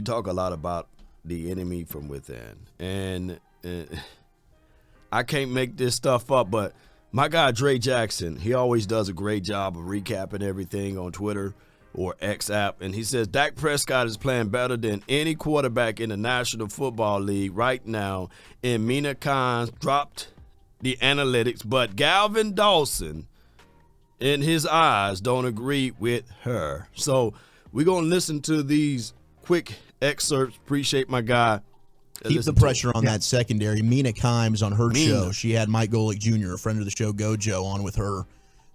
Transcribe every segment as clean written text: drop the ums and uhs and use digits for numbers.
talk a lot about the enemy from within, and I can't make this stuff up, but my guy Dre Jackson, he always does a great job of recapping everything on Twitter or X app, and he says Dak Prescott is playing better than any quarterback in the National Football League right now, and Mina dropped the analytics, but Galvin Dawson, in his eyes, don't agree with her. So we're going to listen to these quick excerpts. Appreciate my guy. Keep the pressure on that secondary. Mina Kimes on her show. She had Mike Golick Jr., a friend of the show, Gojo, on with her.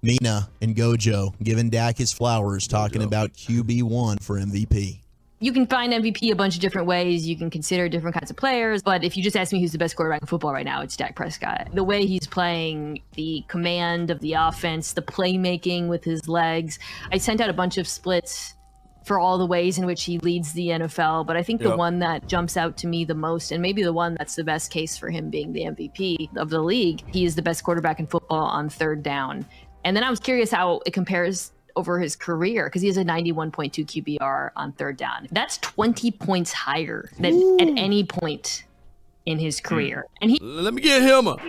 Mina and Gojo giving Dak his flowers, talking about QB1 for MVP. You can find MVP a bunch of different ways. You can consider different kinds of players. But if you just ask me who's the best quarterback in football right now, it's Dak Prescott. The way he's playing, the command of the offense, the playmaking with his legs. I sent out a bunch of splits for all the ways in which he leads the NFL. But I think the one that jumps out to me the most, and maybe the one that's the best case for him being the MVP of the league, he is the best quarterback in football on third down. And then I was curious how it compares over his career, because he has a 91.2 QBR on third down. That's 20 points higher than at any point in his career. And let me get him up.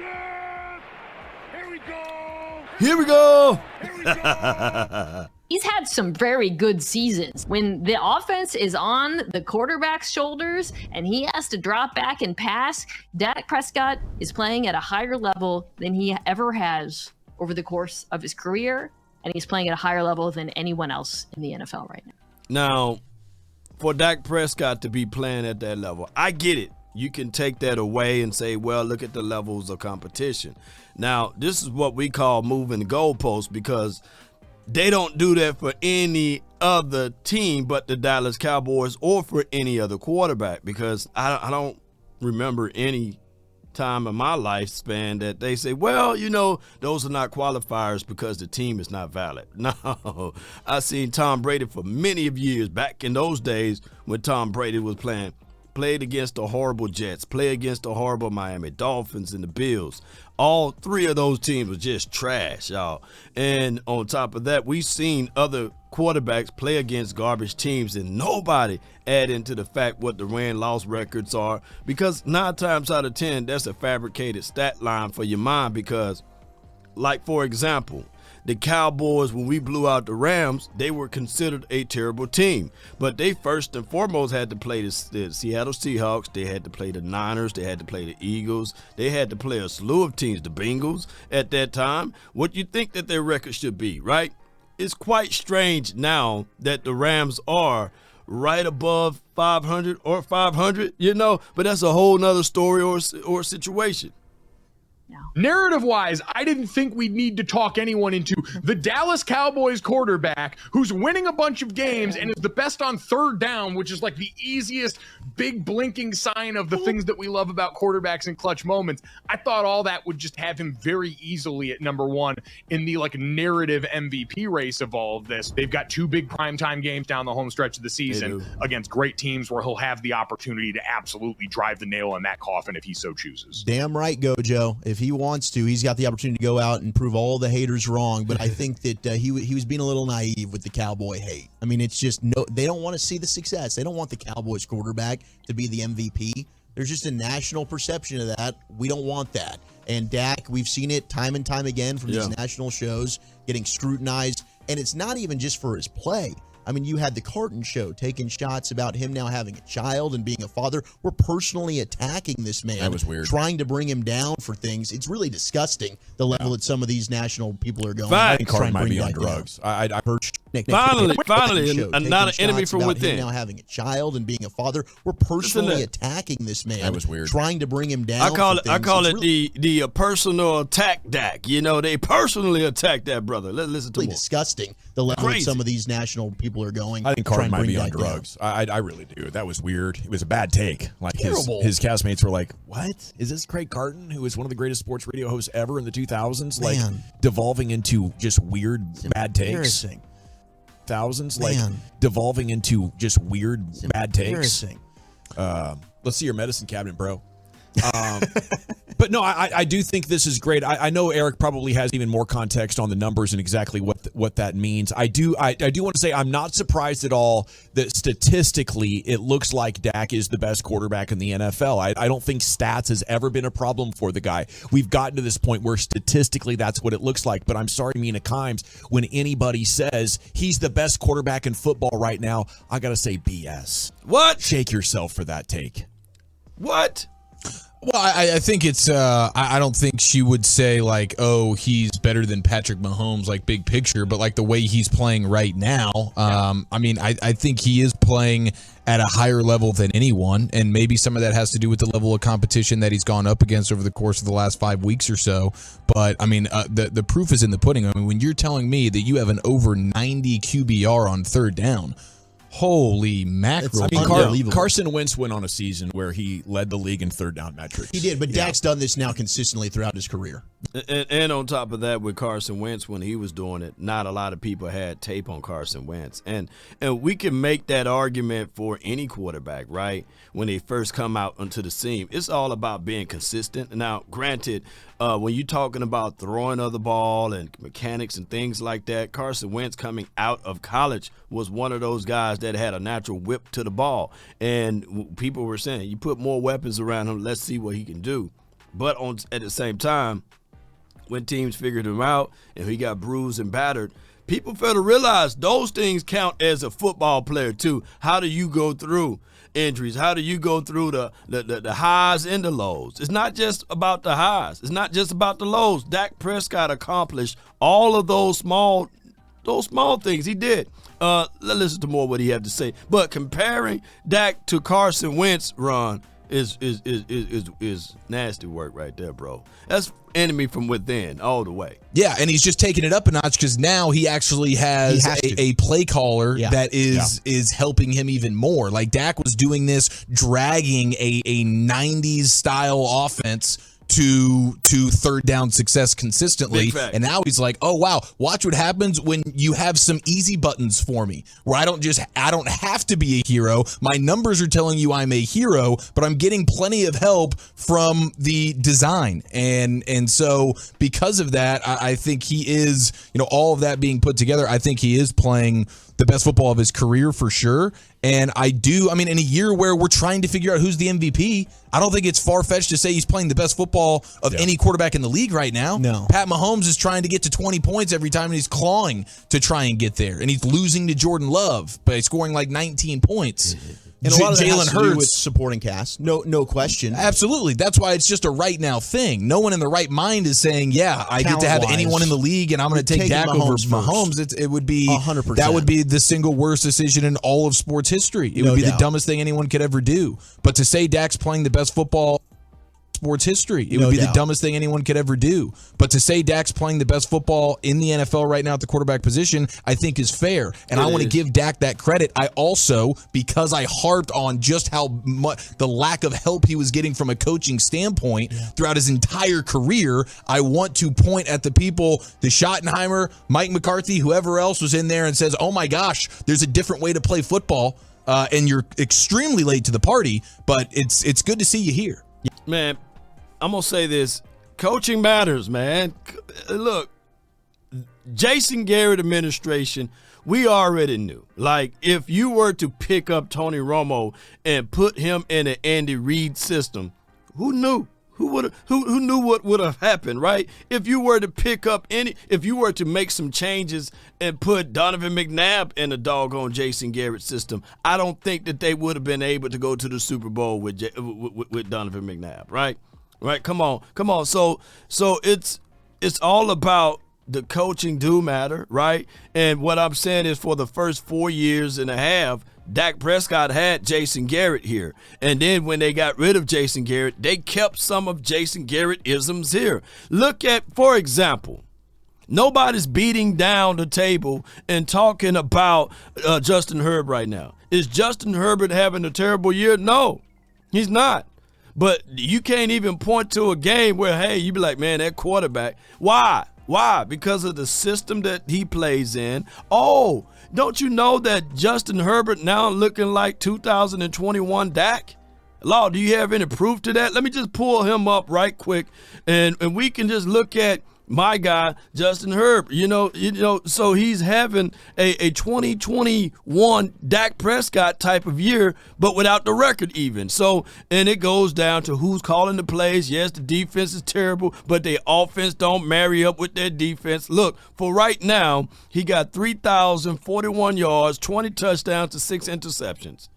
Here we go. He's had some very good seasons. When the offense is on the quarterback's shoulders and he has to drop back and pass, Dak Prescott is playing at a higher level than he ever has over the course of his career. And he's playing at a higher level than anyone else in the NFL right now. Now, for Dak Prescott to be playing at that level, I get it. You can take that away and say, well, look at the levels of competition. Now, this is what we call moving the goalposts, because they don't do that for any other team but the Dallas Cowboys or for any other quarterback, because I don't remember any time in my lifespan that they say, well, you know, those are not qualifiers because the team is not valid. No, I've seen Tom Brady for many of years back in those days when Tom Brady was played against the horrible Jets, played against the horrible Miami Dolphins and the Bills. All three of those teams were just trash, y'all. And on top of that, we've seen other quarterbacks play against garbage teams, and nobody add into the fact what the win-loss records are, because 9 times out of 10, that's a fabricated stat line for your mind. Because, like, for example, the Cowboys, when we blew out the Rams, they were considered a terrible team. But they first and foremost had to play the Seattle Seahawks. They had to play the Niners. They had to play the Eagles. They had to play a slew of teams, the Bengals at that time. What you think that their record should be, right? It's quite strange now that the Rams are right above 500 or 500, you know, but that's a whole nother story or situation. Narrative-wise, I didn't think we'd need to talk anyone into the Dallas Cowboys quarterback who's winning a bunch of games and is the best on third down, which is like the easiest big blinking sign of the things that we love about quarterbacks in clutch moments. I thought all that would just have him very easily at number one in the like narrative MVP race of all of this. They've got 2 big primetime games down the home stretch of the season against great teams where he'll have the opportunity to absolutely drive the nail in that coffin if he so chooses. Damn right, Gojo. If he wants to, he's got the opportunity to go out and prove all the haters wrong. But I think that he was being a little naive with the Cowboy hate. I mean, it's just they don't want to see the success. They don't want the Cowboys quarterback to be the MVP. There's just a national perception of that. We don't want that. And Dak, we've seen it time and time again from these national shows getting scrutinized. And it's not even just for his play. I mean, you had the Carton show taking shots about him now having a child and being a father. We're personally attacking this man. That was weird. Trying to bring him down for things. It's really disgusting, the level that some of these national people are going. I think Carton might be on drugs. I heard Finally, not an enemy from within. Now having a child and being a father. We're personally attacking this man. That was weird. Trying to bring him down. I call it the personal attack, Dak. You know, they personally attacked that brother. Let's listen to really more. Disgusting, the level that some of these national people are going. I think Carton might be on drugs. I really do. That was weird. It was a bad take. Like his castmates were like, "What is this Craig Carton, who is one of the greatest sports radio hosts ever in the 2000s, like devolving into just weird bad takes?" Devolving into just weird bad takes. Let's see your medicine cabinet, bro. But no, I do think this is great. I know Eric probably has even more context on the numbers and exactly what that means. I do want to say I'm not surprised at all that statistically it looks like Dak is the best quarterback in the NFL. I don't think stats has ever been a problem for the guy. We've gotten to this point where statistically that's what it looks like. But I'm sorry, Mina Kimes, when anybody says he's the best quarterback in football right now, I got to say BS. What? Shake yourself for that take. What? Well, I think it's I don't think she would say like, oh, he's better than Patrick Mahomes, like big picture, but like the way he's playing right now, I mean, I think he is playing at a higher level than anyone, and maybe some of that has to do with the level of competition that he's gone up against over the course of the last 5 weeks or so. But I mean, the proof is in the pudding. I mean, when you're telling me that you have an over 90 QBR on third down, holy mackerel. I mean, Carson Wentz went on a season where he led the league in third down metrics. He did, but Dak's done this now consistently throughout his career. And on top of that, with Carson Wentz, when he was doing it, not a lot of people had tape on Carson Wentz. And we can make that argument for any quarterback, right? When they first come out onto the scene, it's all about being consistent. Now, granted, when you're talking about throwing of the ball and mechanics and things like that, Carson Wentz coming out of college was one of those guys that had a natural whip to the ball. And people were saying, you put more weapons around him, let's see what he can do. But at the same time, when teams figured him out and he got bruised and battered, people fail to realize those things count as a football player too. How do you go through injuries? How do you go through the highs and the lows? It's not just about the highs. It's not just about the lows. Dak Prescott accomplished all of those small things. He did. Let's listen to more what he had to say. But comparing Dak to Carson Wentz run is nasty work right there, bro. That's enemy from within all the way. Yeah, and he's just taking it up a notch because now he actually has a play caller that is helping him even more. Like Dak was doing this, dragging a 90s style offense to third down success consistently, and now he's like, oh wow, watch what happens when you have some easy buttons for me where I don't have to be a hero. My numbers are telling you I'm a hero, but I'm getting plenty of help from the design, and so because of that, I think he is, all of that being put together, I think he is playing the best football of his career for sure. And in a year where we're trying to figure out who's the MVP, I don't think it's far-fetched to say he's playing the best football of any quarterback in the league right now. No. Pat Mahomes is trying to get to 20 points every time, and he's clawing to try and get there. And he's losing to Jordan Love by scoring like 19 points. And a lot of that has to do with supporting cast. No question. Absolutely. That's why it's just a right now thing. No one in the right mind is saying, I get to have anyone in the league and I'm going to take Dak over Mahomes. It would be 100%. That would be the single worst decision in all of sports history. It would be the dumbest thing anyone could ever do. But to say Dak's playing the best football sports history, it would be the dumbest thing anyone could ever do. But to say Dak's playing the best football in the NFL right now at the quarterback position, I think is fair. And I want to give Dak that credit. I also, because I harped on just how much the lack of help he was getting from a coaching standpoint throughout his entire career, I want to point at the people, the Schottenheimer, Mike McCarthy, whoever else was in there and says, oh my gosh, there's a different way to play football, and you're extremely late to the party, but it's good to see you here. Man, I'm going to say this. Coaching matters, man. Look, Jason Garrett administration, we already knew. Like, if you were to pick up Tony Romo and put him in an Andy Reid system, who knew? Who knew what would have happened, right? If you were to make some changes and put Donovan McNabb in a doggone Jason Garrett system, I don't think that they would have been able to go to the Super Bowl with Donovan McNabb, right? Right? Come on. So it's all about the coaching do matter, right? And what I'm saying is for the first 4 years and a half, Dak Prescott had Jason Garrett here. And then when they got rid of Jason Garrett, they kept some of Jason Garrett isms here. Look at, for example, nobody's beating down the table and talking about Justin Herbert right now. Is Justin Herbert having a terrible year? No, he's not. But you can't even point to a game where, hey, you be like, man, that quarterback. Why? Because of the system that he plays in. Oh, don't you know that Justin Herbert now looking like 2021 Dak? Law, do you have any proof to that? Let me just pull him up right quick, and we can just look at my guy, Justin Herbert. So he's having a 2021 Dak Prescott type of year, but without the record even. So, and it goes down to who's calling the plays. Yes, the defense is terrible, but their offense don't marry up with their defense. Look, for right now, he got 3,041 yards, 20 touchdowns to 6 interceptions.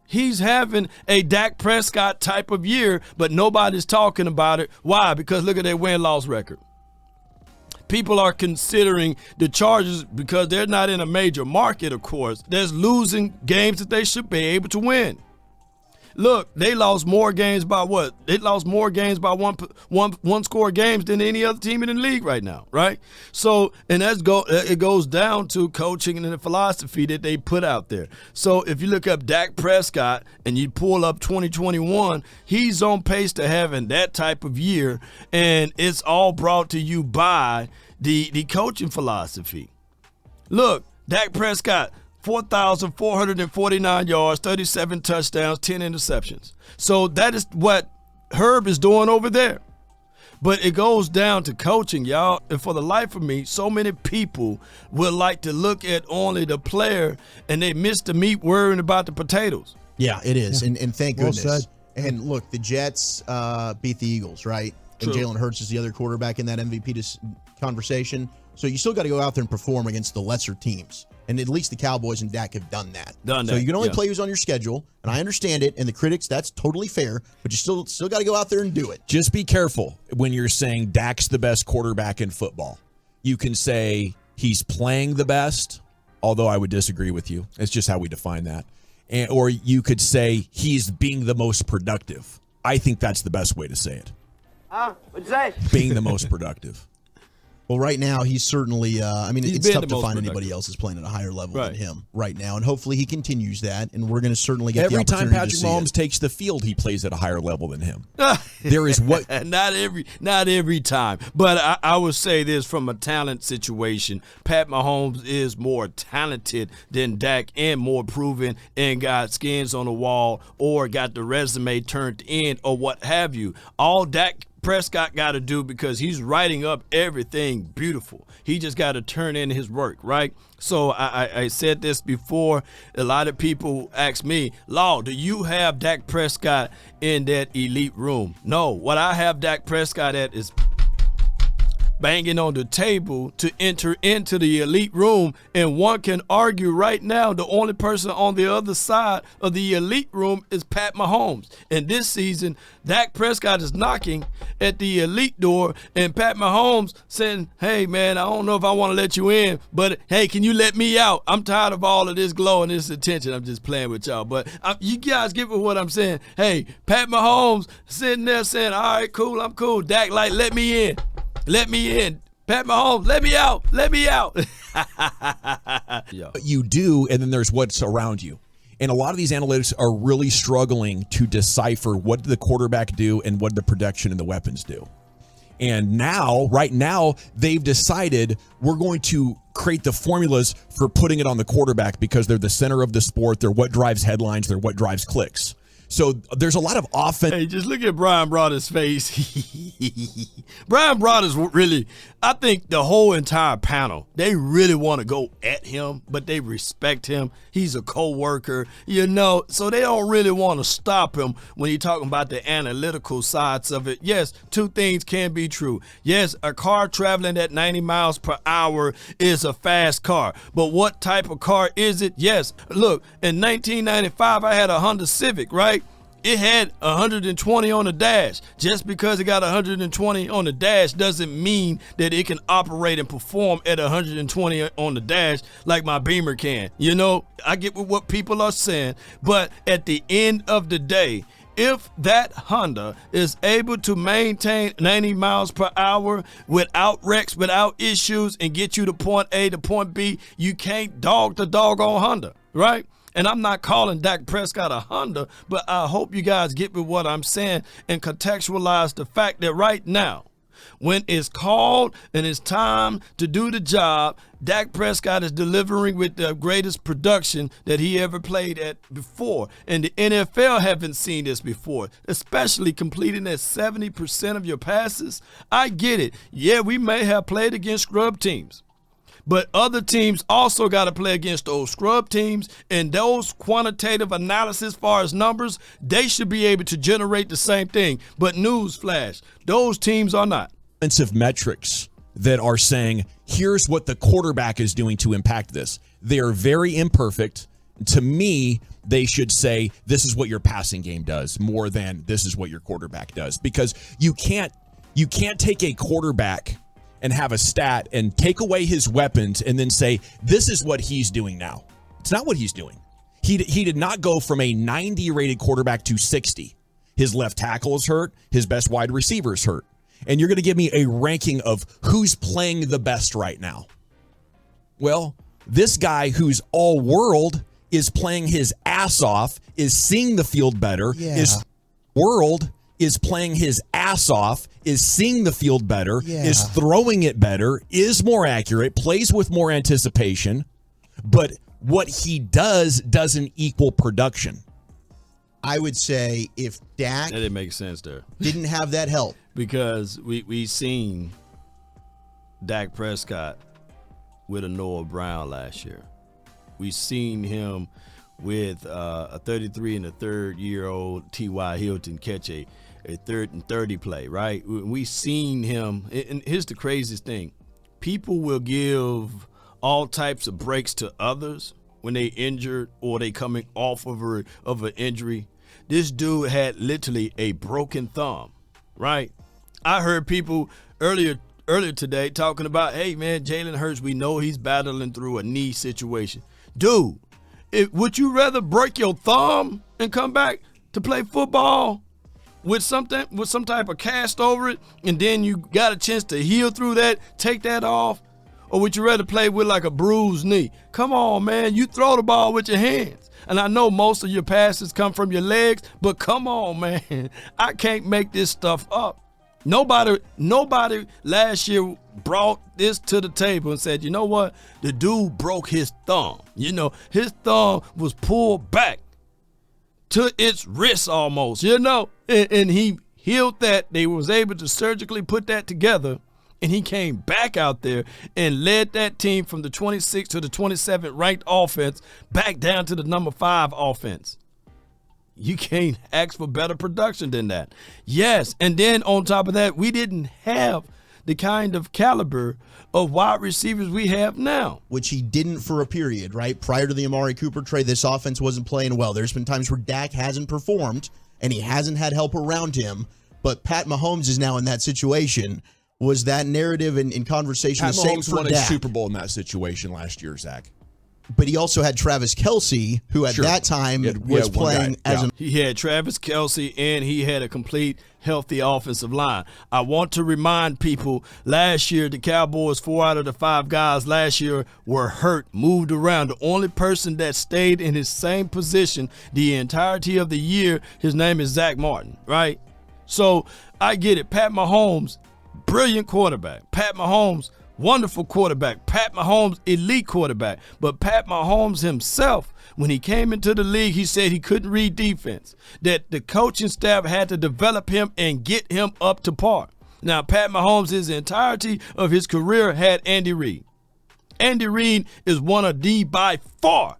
He's having a Dak Prescott type of year, but nobody's talking about it. Why? Because look at their win-loss record. People are considering the Chargers, because they're not in a major market, of course. They're losing games that they should be able to win. Look, they lost more games by what? They lost more games by one score games than any other team in the league right now, right? So, and it goes down to coaching and the philosophy that they put out there. So if you look up Dak Prescott and you pull up 2021, he's on pace to having that type of year, and it's all brought to you by the coaching philosophy. Look, Dak Prescott, 4,449 yards, 37 touchdowns, 10 interceptions. So that is what Herb is doing over there. But it goes down to coaching, y'all. And for the life of me, so many people would like to look at only the player, and they miss the meat worrying about the potatoes. Yeah, it is. And thank Well goodness. said. And look, the Jets beat the Eagles, right? True. And Jalen Hurts is the other quarterback in that MVP conversation. So you still got to go out there and perform against the lesser teams. And at least the Cowboys and Dak have done that. So you can only play who's on your schedule, and I understand it. And the critics, that's totally fair, but you still got to go out there and do it. Just be careful when you're saying Dak's the best quarterback in football. You can say he's playing the best, although I would disagree with you. It's just how we define that. Or you could say he's being the most productive. I think that's the best way to say it. What'd you say? Being the most productive. Well, right now, he's certainly, He's it's been tough the to most find productive. anybody else that's playing at a higher level Right. than him right now. And hopefully he continues that, and we're going to certainly get the Every time opportunity Patrick to see Mahomes it. takes the field, he plays at a higher level than him. There is what not every time. But I would say this from a talent situation. Pat Mahomes is more talented than Dak and more proven and got skins on the wall or got the resume turned in or what have you. All Dak Prescott got to do, because he's writing up everything beautiful. He just got to turn in his work, right? So I said this before. A lot of people ask me, Law, do you have Dak Prescott in that elite room? No. What I have Dak Prescott at is banging on the table to enter into the elite room. And one can argue right now the only person on the other side of the elite room is Pat Mahomes. And this season, Dak Prescott is knocking at the elite door, and Pat Mahomes saying, hey, man, I don't know if I want to let you in, but hey, can you let me out? I'm tired of all of this glow and this attention. I'm just playing with y'all. But you guys get what I'm saying. Hey, Pat Mahomes sitting there saying, all right, cool, I'm cool. Dak, like, let me in. Let me in. Pat Mahomes, let me out. Let me out. you do, and then there's what's around you. And a lot of these analytics are really struggling to decipher what did the quarterback do and what did the protection and the weapons do. And now, right now, they've decided we're going to create the formulas for putting it on the quarterback because they're the center of the sport. They're what drives headlines. They're what drives clicks. So there's a lot of offense. Hey, just look at Brian Broader's face. Brian Broader's really, I think the whole entire panel, they really want to go at him, but they respect him. He's a co-worker, so they don't really want to stop him when he's talking about the analytical sides of it. Yes, two things can be true. Yes, a car traveling at 90 miles per hour is a fast car, but what type of car is it? Yes, look, in 1995, I had a Honda Civic, right? It had 120 on the dash. Just because it got 120 on the dash doesn't mean that it can operate and perform at 120 on the dash like my Beamer can. I get what people are saying, but at the end of the day, if that Honda is able to maintain 90 miles per hour without wrecks, without issues, and get you to point A to point B, you can't dog the doggone Honda, right? And I'm not calling Dak Prescott a Honda, but I hope you guys get with what I'm saying and contextualize the fact that right now, When it's called and it's time to do the job, Dak Prescott is delivering with the greatest production that he ever played at before. And the NFL haven't seen this before, especially completing at 70% of your passes. I get it. Yeah, we may have played against scrub teams, but other teams also got to play against those scrub teams, and those quantitative analysis as far as numbers, they should be able to generate the same thing. But newsflash, those teams are not. Offensive metrics that are saying, here's what the quarterback is doing to impact this. They are very imperfect. To me, they should say, this is what your passing game does more than this is what your quarterback does. Because you can't take a quarterback and have a stat and take away his weapons and then say, this is what he's doing now. It's not what he's doing. He did not go from a 90 rated quarterback to 60. His left tackle is hurt. His best wide receiver is hurt. And you're going to give me a ranking of who's playing the best right now. Well, this guy who's all world is playing his ass off, is seeing the field better, is playing his ass off, is seeing the field better, is throwing it better, is more accurate, plays with more anticipation. But what he does doesn't equal production. I would say if Dak that didn't make sense there. Didn't have that help. Because we seen Dak Prescott with a Noah Brown last year. We seen him with a 33 and a third-year-old T.Y. Hilton catch a 3rd and 30 play, right? We seen him, and here's the craziest thing. People will give all types of breaks to others when they injured or they coming off of an injury. This dude had literally a broken thumb, right? I heard people earlier today talking about, hey, man, Jalen Hurts, we know he's battling through a knee situation. Dude, would you rather break your thumb and come back to play football with some type of cast over it, and then you got a chance to heal through that, take that off? Or would you rather play with like a bruised knee? Come on, man, you throw the ball with your hands. And I know most of your passes come from your legs, but come on, man. I can't make this stuff up. Nobody last year brought this to the table and said, you know what? The dude broke his thumb. You know, his thumb was pulled back to its wrist almost, you know, and he healed that. They was able to surgically put that together, and he came back out there and led that team from the 26th to the 27th ranked offense back down to the number 5 offense. You can't ask for better production than that. Yes, and then on top of that, we didn't have the kind of caliber of wide receivers we have now. Which he didn't for a period, right? Prior to the Amari Cooper trade, this offense wasn't playing well. There's been times where Dak hasn't performed, and he hasn't had help around him, but Pat Mahomes is now in that situation. Was that narrative in conversation the same for Dak? Pat Mahomes won a Super Bowl in that situation last year, Zach. But he also had Travis Kelce, who at that time was playing as an... He had Travis Kelce, and he had a complete healthy offensive line. I want to remind people, last year, the Cowboys, 4 out of the 5 guys last year were hurt, moved around. The only person that stayed in his same position the entirety of the year, his name is Zach Martin, right? So I get it. Pat Mahomes, brilliant quarterback. Pat Mahomes, wonderful quarterback. Pat Mahomes, elite quarterback. But Pat Mahomes himself, when he came into the league, he said he couldn't read defense, that the coaching staff had to develop him and get him up to par. Now, Pat Mahomes, his entirety of his career, had Andy Reid. Andy Reid is one of the, by far,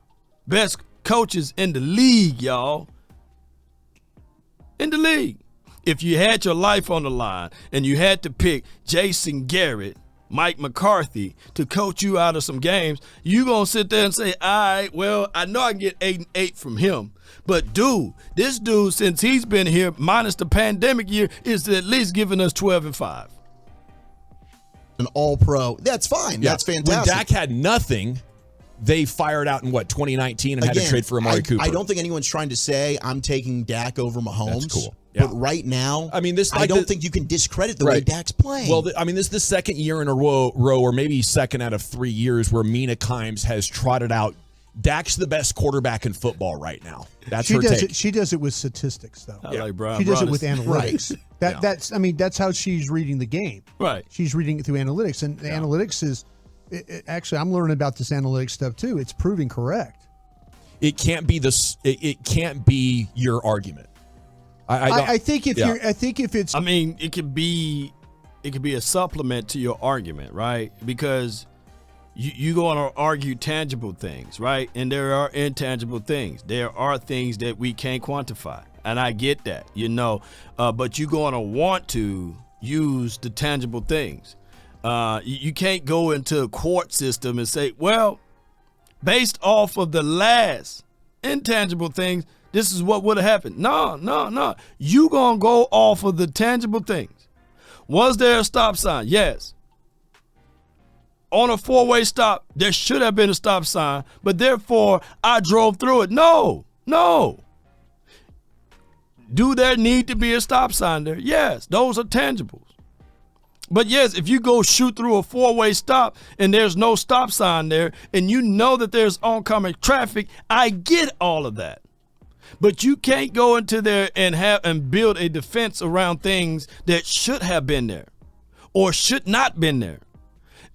best coaches in the league, y'all. In the league. If you had your life on the line and you had to pick Jason Garrett, Mike McCarthy to coach you out of some games, you gonna sit there and say, all right, well, I know I can get 8-8 from him, but this dude, since he's been here, minus the pandemic year, is at least giving us 12-5. An all-pro. That's fine. Yeah. That's fantastic. When Dak had nothing, they fired out in 2019 and had to trade for Amari Cooper. I don't think anyone's trying to say I'm taking Dak over Mahomes. That's cool. Yeah. But right now, I mean, I don't think you can discredit the way Dak's playing. Well, I mean, this is the second year in a row, or maybe second out of 3 years, where Mina has trotted out Dak's the best quarterback in football right now. That's her does take. She does it with statistics, though. Like Brian she does it Broaddus. with analytics. Right. That's how she's reading the game. Right. She's reading it through analytics, and the analytics is actually, I'm learning about this analytics stuff too. It's proving correct. It can't be this. It can't be your argument. I think if you're, I think if it's, I mean, it could be a supplement to your argument, right? Because you going to argue tangible things, right? And there are intangible things. There are things that we can't quantify, and I get that, but you're going to want to use the tangible things. You can't go into a court system and say, well, based off of the last intangible things, this is what would have happened. No. You going to go off of the tangible things. Was there a stop sign? Yes. On a four-way stop, there should have been a stop sign, but therefore I drove through it. No. Do there need to be a stop sign there? Yes, those are tangibles. But yes, if you go shoot through a four-way stop and there's no stop sign there and you know that there's oncoming traffic, I get all of that. But you can't go into there and build a defense around things that should have been there or should not been there.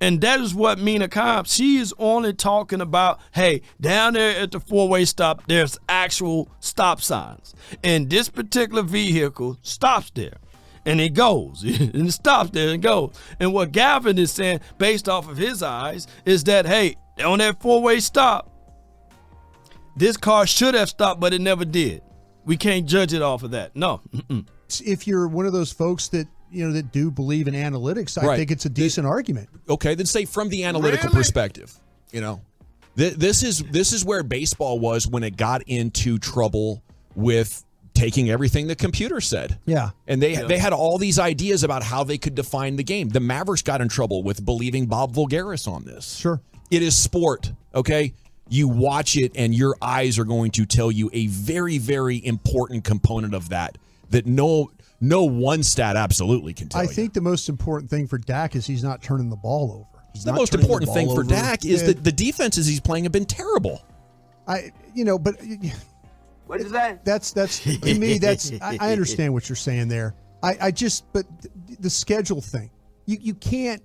And that is what Mina Cobb, she is only talking about, hey, down there at the four-way stop, there's actual stop signs. And this particular vehicle stops there. And it goes, and it stops there and goes. And what Gavin is saying, based off of his eyes, is that, hey, on that four-way stop, this car should have stopped, but it never did. We can't judge it off of that. No. If you're one of those folks that, that do believe in analytics, I think it's a decent argument. Okay, then say from the analytical perspective, this is where baseball was when it got into trouble with taking everything the computer said. Yeah. And they had all these ideas about how they could define the game. The Mavericks got in trouble with believing Bob Voulgaris on this. Sure. It is sport, okay? You watch it and your eyes are going to tell you a very, very important component of that no one stat absolutely can tell you. I think the most important thing for Dak is he's not turning the ball over. The most important thing for Dak is that the defenses he's playing have been terrible. But what is that? That's to me. I understand what you're saying there. But the schedule thing, you can't.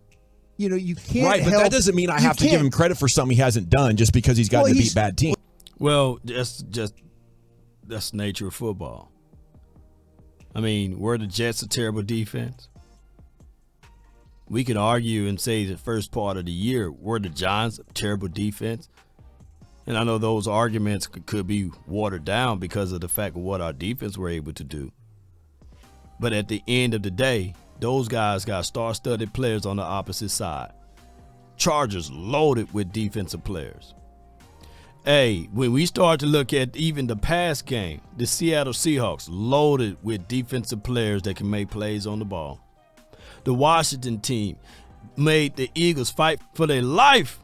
You can't. Right, but that doesn't mean I have to give him credit for something he hasn't done just because he's gotten to beat bad teams. Well, that's the nature of football. I mean, were the Jets a terrible defense? We can argue and say the first part of the year, were the Giants a terrible defense? And I know those arguments could be watered down because of the fact of what our defense were able to do. But at the end of the day, those guys got star-studded players on the opposite side. Chargers loaded with defensive players. Hey, when we start to look at even the past game, the Seattle Seahawks loaded with defensive players that can make plays on the ball. The Washington team made the Eagles fight for their life.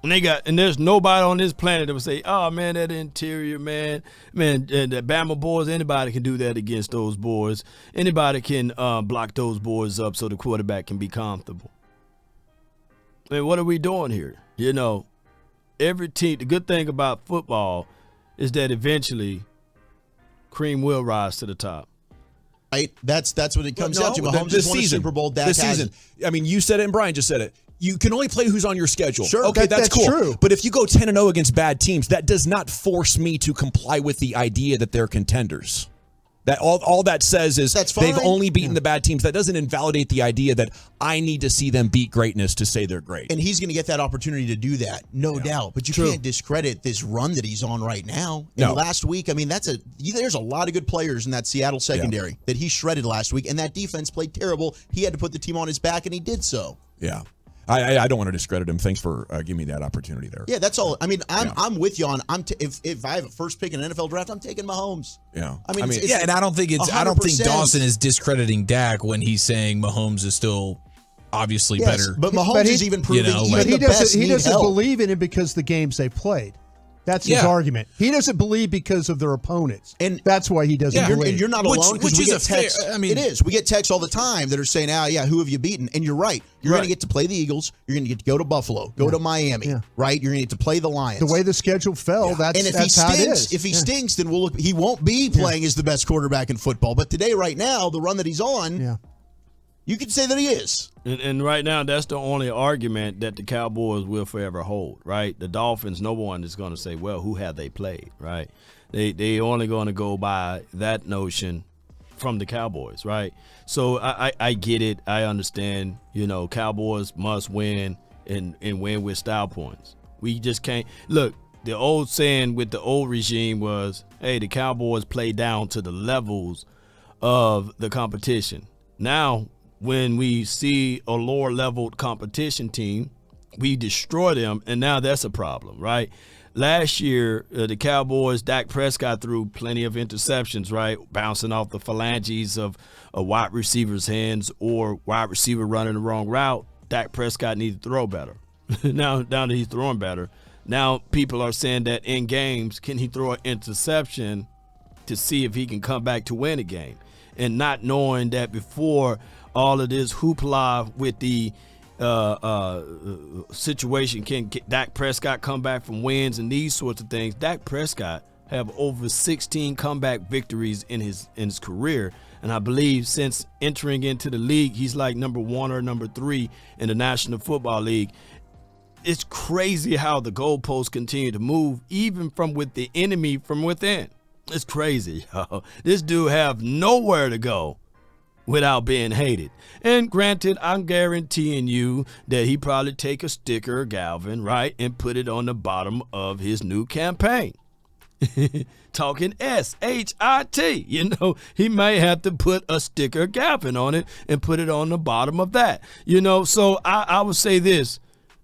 And there's nobody on this planet that would say, oh, man, that interior, man, the Bama boys, anybody can do that against those boys. Anybody can block those boys up so the quarterback can be comfortable. I mean, what are we doing here? Every team, the good thing about football is that eventually cream will rise to the top. Right? That's what it comes down to. Mahomes just won a Super Bowl. This season. I mean, you said it and Brian just said it. You can only play who's on your schedule. Sure. Okay, that's cool. True. But if you go 10-0 against bad teams, that does not force me to comply with the idea that they're contenders. That all that says is they've only beaten the bad teams. That doesn't invalidate the idea that I need to see them beat greatness to say they're great. And he's going to get that opportunity to do that, no doubt. But you can't discredit this run that he's on right now. And last week, I mean, there's a lot of good players in that Seattle secondary that he shredded last week, and that defense played terrible. He had to put the team on his back, and he did so. Yeah. I don't want to discredit him. Thanks for giving me that opportunity there. Yeah, that's all. I mean, I'm with you on. If I have a first pick in an NFL draft, I'm taking Mahomes. Yeah, I mean, and I don't think Dawson is discrediting Dak when he's saying Mahomes is still obviously better. But Mahomes is even proving he doesn't believe in it because the games they played. That's his argument. He doesn't believe because of their opponents, and that's why he doesn't believe. And you're not alone, which we is get texts. fair. I mean, it is. We get texts all the time that are saying, who have you beaten? And you're right. You're going to get to play the Eagles. You're going to get to go to Buffalo, go to Miami, right? You're going to get to play the Lions. The way the schedule fell, that's how it is. If he stinks, then he won't be playing as the best quarterback in football. But today, right now, the run that he's on, you could say that he is. And right now, that's the only argument that the Cowboys will forever hold, right? The Dolphins, no one is going to say, well, who have they played, right? They only going to go by that notion from the Cowboys, right? So I get it. I understand, Cowboys must win and win with style points. We just can't. Look, the old saying with the old regime was, hey, the Cowboys play down to the levels of the competition. Now, when we see a lower level competition team, we destroy them, and now that's a problem, right? Last year, the Cowboys, Dak Prescott threw plenty of interceptions, right? Bouncing off the phalanges of a wide receiver's hands or wide receiver running the wrong route. Dak Prescott needs to throw better. now that he's throwing better, now people are saying that in games, can he throw an interception to see if he can come back to win a game? And not knowing that before all of this hoopla with the situation, can Dak Prescott come back from wins and these sorts of things? Dak Prescott have over 16 comeback victories in his career, and I believe since entering into the league, he's like number 1 or number 3 in the National Football League. It's crazy how the goalposts continue to move, even from with the enemy from within. It's crazy, y'all. This dude have nowhere to go without being hated. And granted, I'm guaranteeing you that he probably take a sticker, Galvin, right, and put it on the bottom of his new campaign. Talking S-H-I-T. He may have to put a sticker, Galvin, on it and put it on the bottom of that. So I would say this.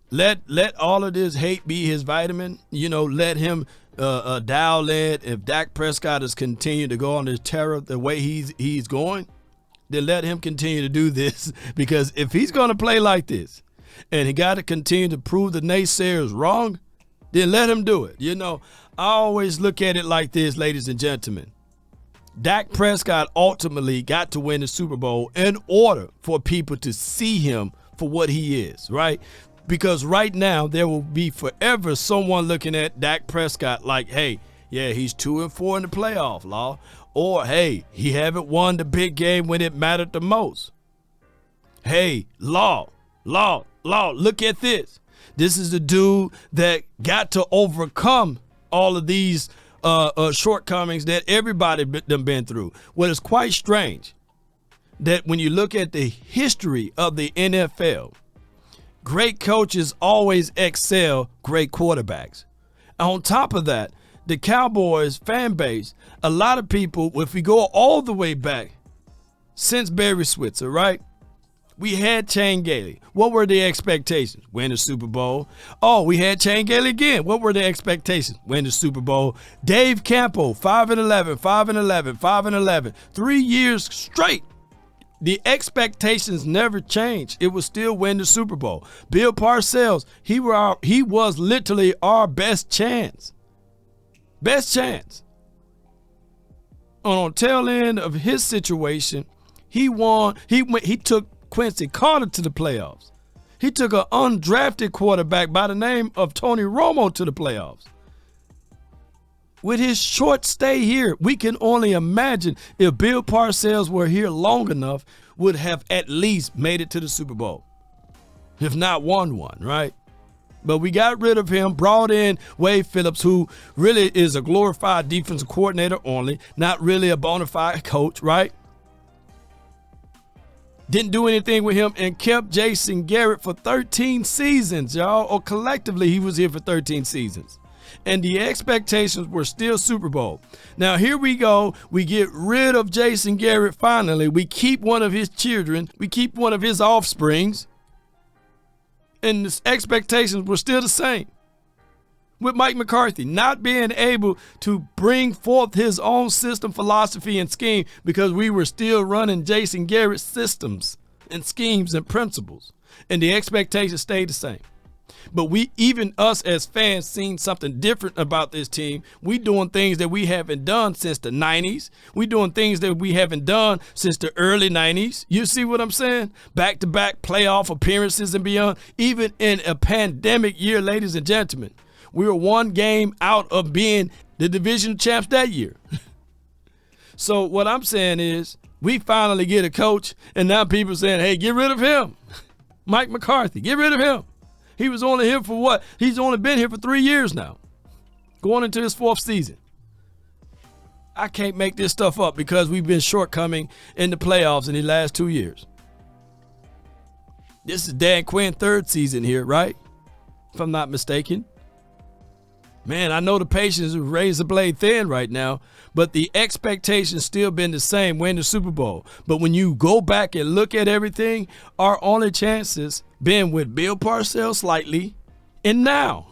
Let all of this hate be his vitamin. Let him dial in. If Dak Prescott is continuing to go on this terror the way he's going, then let him continue to do this, because if he's going to play like this and he got to continue to prove the naysayers wrong, then let him do it. I always look at it like this, ladies and gentlemen. Dak Prescott ultimately got to win the Super Bowl in order for people to see him for what he is, right? Because right now there will be forever someone looking at Dak Prescott like, hey, yeah, he's 2-4 in the playoff, Law. Or, hey, he haven't won the big game when it mattered the most. Hey, Law, look at this. This is the dude that got to overcome all of these shortcomings that everybody done been through. Well, it's quite strange that when you look at the history of the NFL, great coaches always excel great quarterbacks. On top of that, the Cowboys fan base, a lot of people, if we go all the way back, since Barry Switzer, right? We had Shane Gailey. What were the expectations? Win the Super Bowl. Oh, we had Shane Gailey again. What were the expectations? Win the Super Bowl. Dave Campo, 5-11, 5-11, 5-11. 3 years straight. The expectations never changed. It was still win the Super Bowl. Bill Parcells, he was literally our best chance. Best chance. On the tail end of his situation, he won. He took Quincy Carter to the playoffs. He took an undrafted quarterback by the name of Tony Romo to the playoffs. With his short stay here, we can only imagine if Bill Parcells were here long enough, would have at least made it to the Super Bowl, if not won one, right? But we got rid of him, brought in Wade Phillips, who really is a glorified defensive coordinator only, not really a bona fide coach, right? Didn't do anything with him and kept Jason Garrett for 13 seasons, y'all. Or collectively, he was here for 13 seasons. And the expectations were still Super Bowl. Now, here we go. We get rid of Jason Garrett finally. We keep one of his children. We keep one of his offsprings. And the expectations were still the same. With Mike McCarthy not being able to bring forth his own system, philosophy, and scheme because we were still running Jason Garrett's systems and schemes and principles. And the expectations stayed the same. But even us as fans, seen something different about this team. We doing things that we haven't done since the 90s. We doing things that we haven't done since the early 90s. You see what I'm saying? Back-to-back playoff appearances and beyond. Even in a pandemic year, ladies and gentlemen, we were one game out of being the division champs that year. So what I'm saying is we finally get a coach, and now people saying, hey, get rid of him. Mike McCarthy, get rid of him. He was only here for what? He's only been here for 3 years now, going into his 4th season. I can't make this stuff up because we've been shortcoming in the playoffs in the last 2 years. This is Dan Quinn's 3rd season here, right? If I'm not mistaken. Man, I know the patience is razor blade thin right now, but the expectation's still been the same, win the Super Bowl. But when you go back and look at everything, our only chances been with Bill Parcells slightly, and now.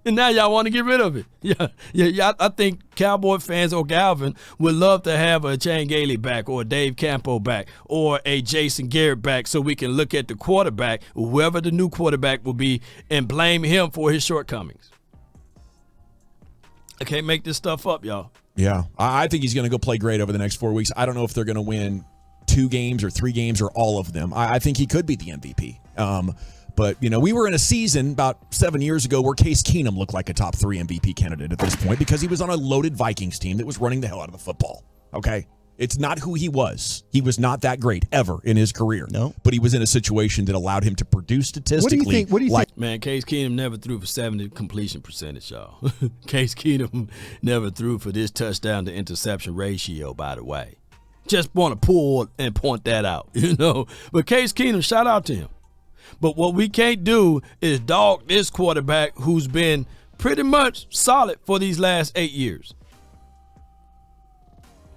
And now y'all want to get rid of it. Yeah. I think Cowboy fans or Galvin would love to have a Chan Gailey back or a Dave Campo back or a Jason Garrett back so we can look at the quarterback, whoever the new quarterback will be, and blame him for his shortcomings. I can't make this stuff up, y'all. Yeah, I think he's going to go play great over the next 4 weeks. I don't know if they're going to win 2 games or 3 games or all of them. I think he could be the MVP. But, you know, we were in a season about 7 years ago where Case Keenum looked like a top 3 MVP candidate at this point because he was on a loaded Vikings team that was running the hell out of the football. Okay? It's not who he was. He was not that great ever in his career. No. But he was in a situation that allowed him to produce statistically. What do you think? Man, Case Keenum never threw for 70 completion percentage, y'all. Case Keenum never threw for this touchdown to interception ratio, by the way. Just want to pull and point that out, you know. But Case Keenum, shout out to him. But what we can't do is dog this quarterback who's been pretty much solid for these last 8 years.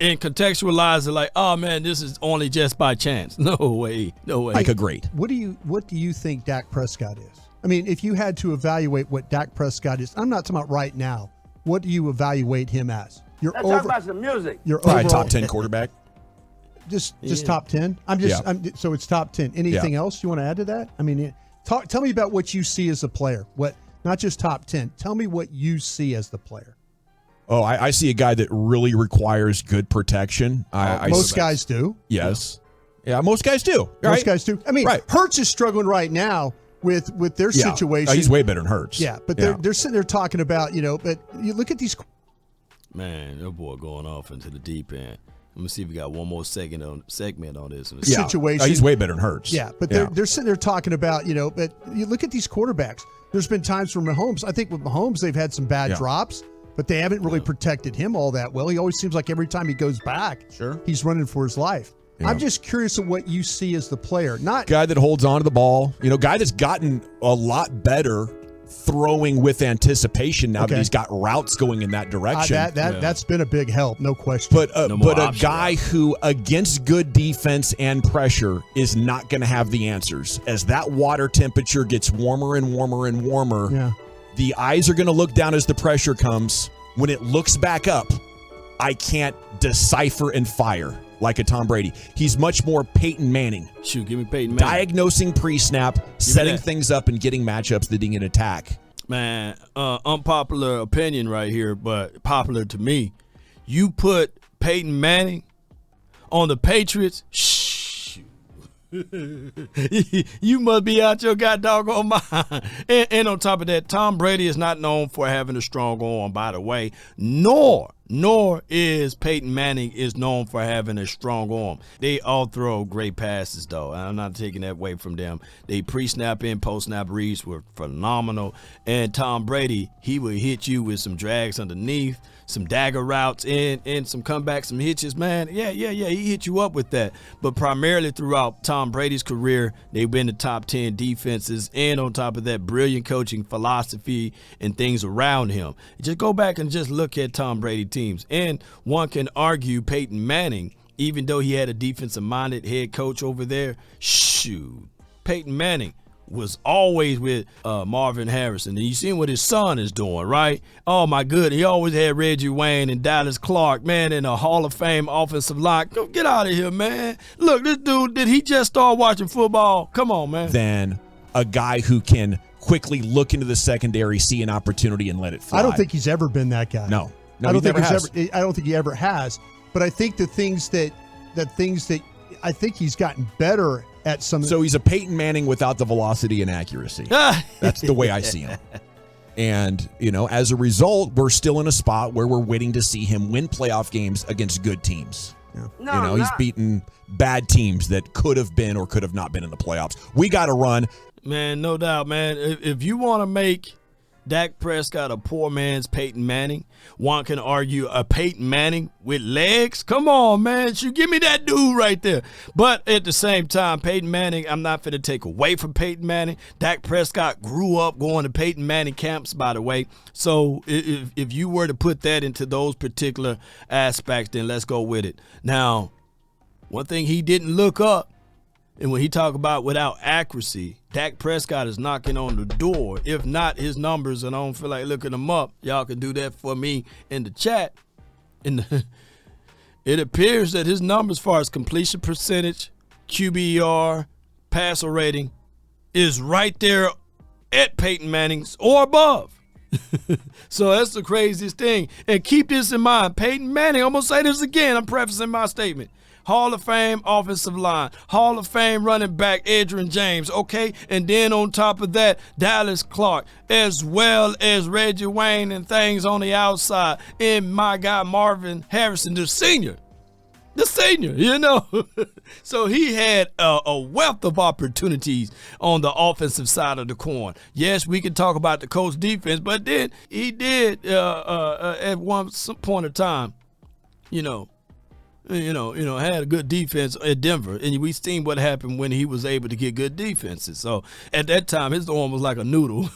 And contextualize it like, oh man, this is only just by chance. No way. Like a great. What do you think Dak Prescott is? I mean, if you had to evaluate what Dak Prescott is, I'm not talking about right now. What do you evaluate him as? Let's talk about some music. Your probably overall, top 10 quarterback. Just top 10. So it's top 10. Anything else you want to add to that? I mean, tell me about what you see as a player. What, not just top 10. Tell me what you see as the player. Oh, I see a guy that really requires good protection. Most guys do. Yes. Yeah, most guys do. Right? Most guys do. I mean, Hurts is struggling right now with their situation. Oh, he's way better than Hurts. Yeah, but they're sitting there talking about, you know, but you look at these. Man, that boy going off into the deep end. Let me see if we got one more segment on this. Situation. Oh, he's way better than Hurts. Yeah, but they're sitting there talking about, you know, but you look at these quarterbacks. There's been times for Mahomes. I think with Mahomes, they've had some bad drops. But they haven't really protected him all that well. He always seems like every time he goes back, he's running for his life. Yeah. I'm just curious of what you see as the player. Not guy that holds on to the ball. You know, guy that's gotten a lot better throwing with anticipation now that he's got routes going in that direction. That's been a big help, no question. But a guy who, against good defense and pressure, is not going to have the answers. As that water temperature gets warmer and warmer and warmer, the eyes are going to look down as the pressure comes. When it looks back up, I can't decipher and fire like a Tom Brady. He's much more Peyton Manning. Shoot, give me Peyton Manning. Diagnosing pre-snap, setting things up, and getting matchups that he can attack. Man, unpopular opinion right here, but popular to me. You put Peyton Manning on the Patriots, you must be out your goddamn mind. And on top of that, Tom Brady is not known for having a strong arm, by the way, nor is Peyton Manning is known for having a strong arm. They all throw great passes, though. I'm not taking that away from them. They pre-snap and post-snap reads were phenomenal. And Tom Brady, he would hit you with some drags underneath, some dagger routes, and some comebacks, some hitches, man. Yeah, he hit you up with that. But primarily throughout Tom Brady's career, they've been the top 10 defenses, and on top of that, brilliant coaching philosophy and things around him. Just go back and just look at Tom Brady teams. And one can argue Peyton Manning, even though he had a defensive-minded head coach over there, Peyton Manning was always with Marvin Harrison. And you see what his son is doing, right? Oh, my goodness. He always had Reggie Wayne and Dallas Clark, man, in a Hall of Fame offensive line. Go get out of here, man. Look, this dude, did he just start watching football? Come on, man. Then a guy who can quickly look into the secondary, see an opportunity, and let it fly. I don't think he's ever been that guy. No, I don't think never has. I don't think he ever has. But I think the things that I think he's gotten better at some. So he's a Peyton Manning without the velocity and accuracy. That's the way I see him. And, as a result, we're still in a spot where we're waiting to see him win playoff games against good teams. Yeah. He's beaten bad teams that could have been or could have not been in the playoffs. We got to run. Man, no doubt, man. If you want to make Dak Prescott a poor man's Peyton Manning, one can argue a Peyton Manning with legs. Come on, man. You give me that dude right there. But at the same time, Peyton Manning, I'm not going to take away from Peyton Manning. Dak Prescott grew up going to Peyton Manning camps, by the way. So if you were to put that into those particular aspects, then let's go with it. Now, one thing he didn't look up, and when he talk about without accuracy, Dak Prescott is knocking on the door. If not, his numbers, and I don't feel like looking them up, y'all can do that for me in the chat. It appears that his numbers as far as completion percentage, QBR, passer rating, is right there at Peyton Manning's or above. So that's the craziest thing. And keep this in mind. Peyton Manning, I'm going to say this again. I'm prefacing my statement. Hall of Fame offensive line, Hall of Fame running back Adrian James, okay? And then on top of that, Dallas Clark, as well as Reggie Wayne and things on the outside. And my guy Marvin Harrison, the senior. So he had a wealth of opportunities on the offensive side of the coin. Yes, we can talk about the coach defense, but then he did at some point of time, had a good defense at Denver, and we seen what happened when he was able to get good defenses. So at that time, his arm was like a noodle.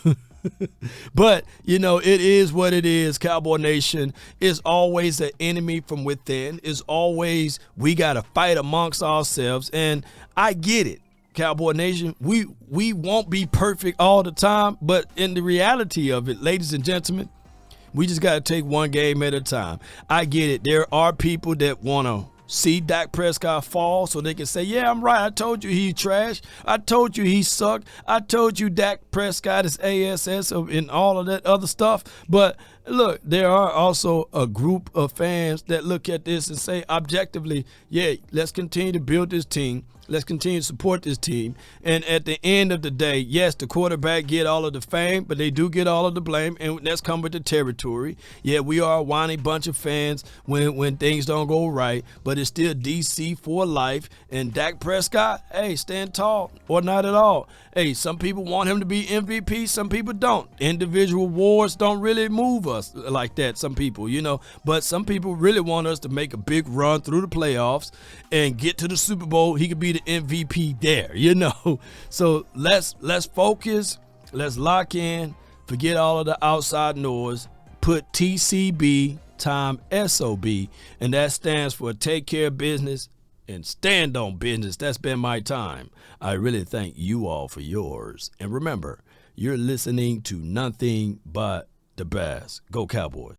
But, it is what it is. Cowboy Nation is always an enemy from within. It's always we got to fight amongst ourselves, and I get it. Cowboy Nation, we won't be perfect all the time, but in the reality of it, ladies and gentlemen, we just got to take one game at a time. I get it. There are people that want to see Dak Prescott fall so they can say, yeah, I'm right. I told you he's trash. I told you he sucked. I told you Dak Prescott is ASS and all of that other stuff. But look, there are also a group of fans that look at this and say objectively, yeah, let's continue to build this team. Let's continue to support this team. And at the end of the day, yes, the quarterback get all of the fame, but they do get all of the blame, and that's come with the territory. Yeah, we are a whiny bunch of fans when things don't go right, but it's still DC for life. And Dak Prescott, hey, stand tall or not at all. Hey, some people want him to be MVP, some people don't. Individual awards don't really move us like that, some people, But some people really want us to make a big run through the playoffs and get to the Super Bowl. He could be the MVP there, So let's focus, let's lock in, forget all of the outside noise, put TCB time SOB, and that stands for take care of business and stand on business. That's been my time. I really thank you all for yours. And remember, you're listening to nothing but the best. Go Cowboys.